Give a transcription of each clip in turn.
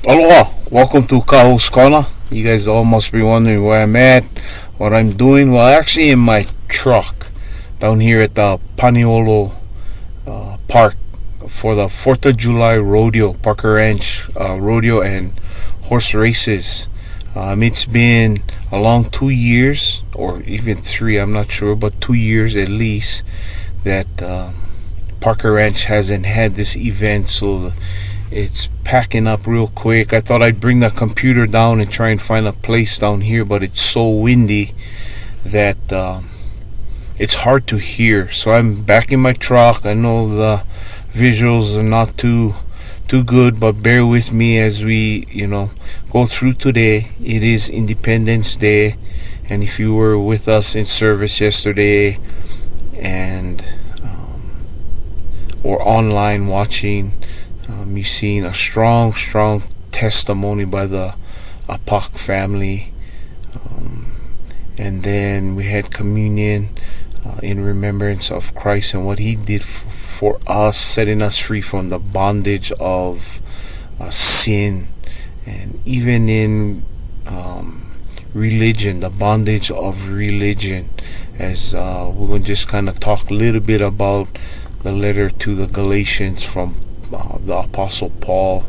Aloha! Welcome to Kahu's Korner. You guys all must be wondering where I'm at, what I'm doing. Well, actually, in my truck down here at the Paniolo Park for the 4th of July rodeo, Parker Ranch rodeo and horse races. It's been a long 2 years, or even three, I'm not sure, but 2 years at least, that Parker Ranch hasn't had this event, so it's packing up real quick. I thought I'd bring the computer down and try and find a place down here, but it's so windy that it's hard to hear. So I'm back in my truck. I know the visuals are not too good, but bear with me as we go through today. It is Independence Day, and if you were with us in service yesterday and or online watching, you've seen a strong testimony by the Apak family. And then we had communion in remembrance of Christ and what he did for us, setting us free from the bondage of sin, and even in religion, the bondage of religion, as we're going to just kind of talk a little bit about the letter to the Galatians from the Apostle Paul.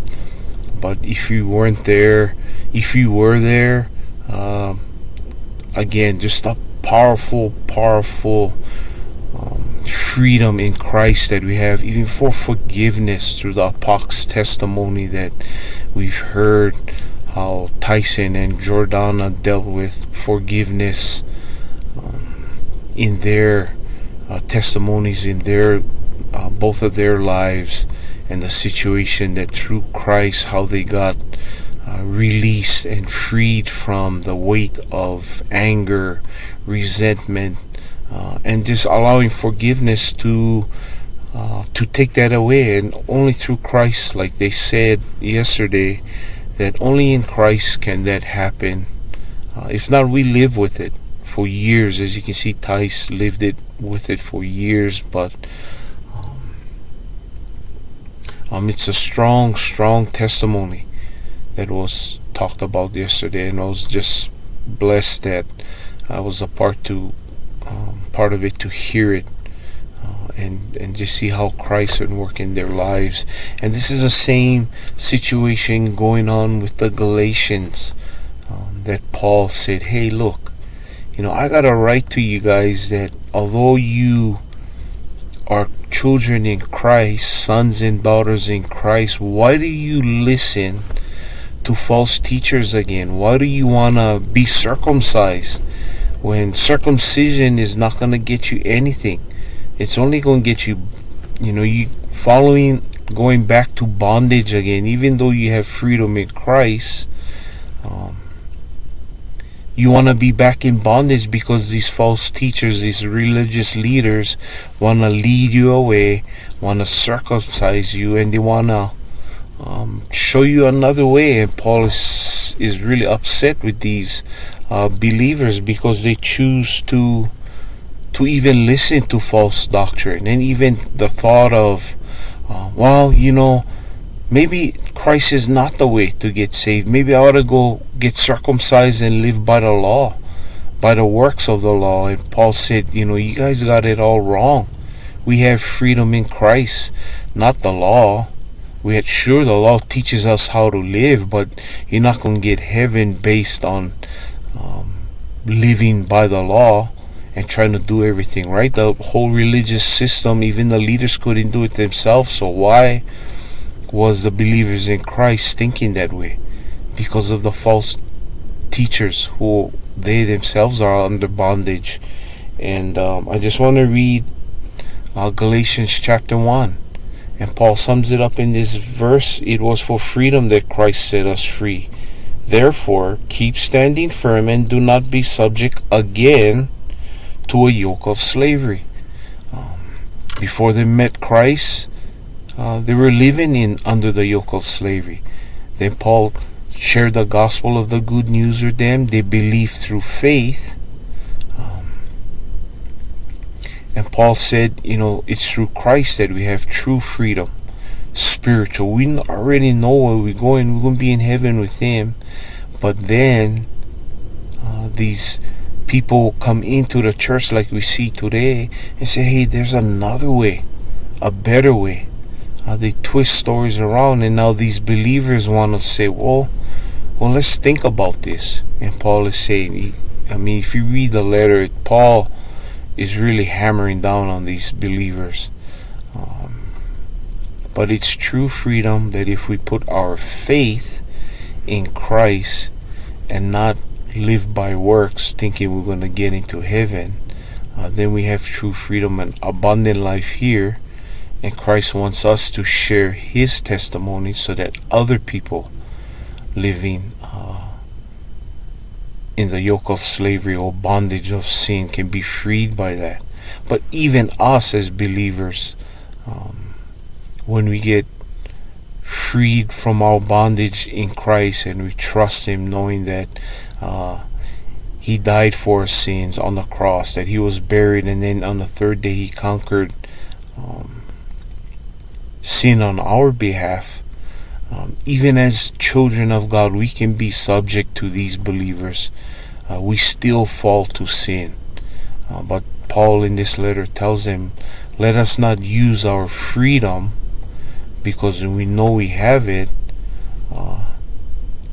But if you weren't there, if you were there, again, just a powerful freedom in Christ that we have, even for forgiveness through the Apok's testimony that we've heard, how Tyson and Jordana dealt with forgiveness in their testimonies, in their both of their lives, and the situation that through Christ, how they got released and freed from the weight of anger, resentment, and just allowing forgiveness to take that away. And only through Christ, like they said yesterday, that only in Christ can that happen. If not, we live with it for years. As you can see, Tice lived with it for years, but it's a strong testimony that was talked about yesterday, and I was just blessed that I was a part of it, to hear it and just see how Christ would work in their lives. And this is the same situation going on with the Galatians, that Paul said, hey, look, I got to write to you guys that although you are children in Christ, sons and daughters in Christ, why do you listen to false teachers again? Why do you want to be circumcised when circumcision is not going to get you anything? It's only going to get you, you going back to bondage again. Even though you have freedom in Christ, you want to be back in bondage because these false teachers, these religious leaders, want to lead you away, want to circumcise you, and they want to show you another way. And Paul is really upset with these believers because they choose to even listen to false doctrine, and even the thought of maybe Christ is not the way to get saved. Maybe I ought to go get circumcised and live by the law, by the works of the law. And Paul said, you guys got it all wrong. We have freedom in Christ, not the law. The law teaches us how to live, but you're not going to get heaven based on living by the law and trying to do everything right. The whole religious system, even the leaders couldn't do it themselves. So why was the believers in Christ thinking that way? Because of the false teachers who they themselves are under bondage. And I just want to read Galatians chapter 1. And Paul sums it up in this verse. It was for freedom that Christ set us free. Therefore, keep standing firm and do not be subject again to a yoke of slavery. Before they met Christ, they were living under the yoke of slavery. Then Paul shared the gospel of the good news with them. They believed through faith. And Paul said, it's through Christ that we have true freedom. spiritual. We already know where we're going. We're going to be in heaven with him. But then these people come into the church like we see today and say, hey, there's another way, a better way. They twist stories around, and now these believers want to say, well, let's think about this. And Paul is saying, if you read the letter, Paul is really hammering down on these believers. But it's true freedom that if we put our faith in Christ and not live by works thinking we're going to get into heaven, then we have true freedom and abundant life here. And Christ wants us to share his testimony so that other people living in the yoke of slavery or bondage of sin can be freed by that. But even us as believers, when we get freed from our bondage in Christ and we trust him, knowing that he died for our sins on the cross, that he was buried, and then on the third day he conquered sin on our behalf. Even as children of God, we can be subject to these believers. We still fall to sin. But Paul in this letter tells them, let us not use our freedom, because we know we have it,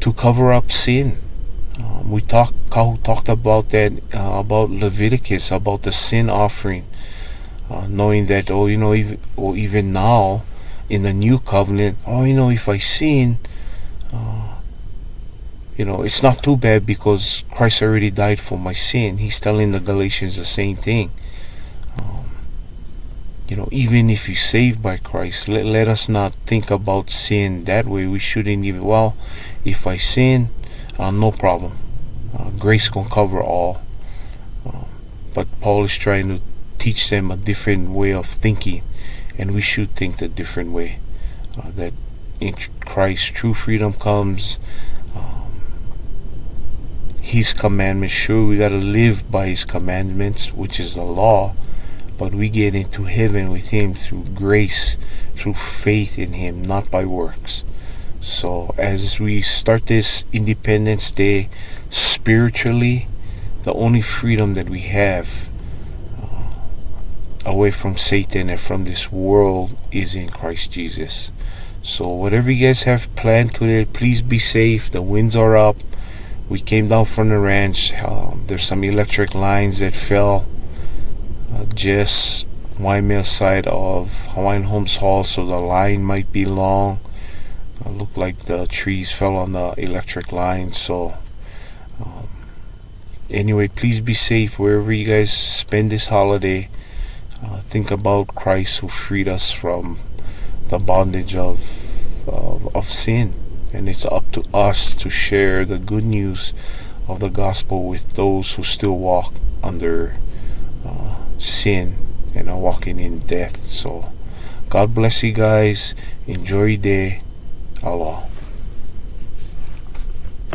to cover up sin. Kahu talked about that, about Leviticus, about the sin offering, knowing that, even now in the new covenant, if I sin, it's not too bad because Christ already died for my sin. He's telling the Galatians the same thing. Even if you're saved by Christ, let us not think about sin that way. We shouldn't even, if I sin, no problem. Grace can cover all. But Paul is trying to teach them a different way of thinking, and we should think the different way. That in Christ, true freedom comes. His commandments, sure, we got to live by his commandments, which is the law. But we get into heaven with him through grace, through faith in him, not by works. So as we start this Independence Day, spiritually, the only freedom that we have away from Satan and from this world is in Christ Jesus. So whatever you guys have planned today, please be safe. The winds are up. We came down from the ranch. There's some electric lines that fell just Waimea side of Hawaiian Homes Hall, so the line might be long. Look like the trees fell on the electric line. So anyway, please be safe wherever you guys spend this holiday. Think about Christ who freed us from the bondage of sin, and it's up to us to share the good news of the gospel with those who still walk under sin and are walking in death. So God bless you guys. Enjoy your day. Aloha.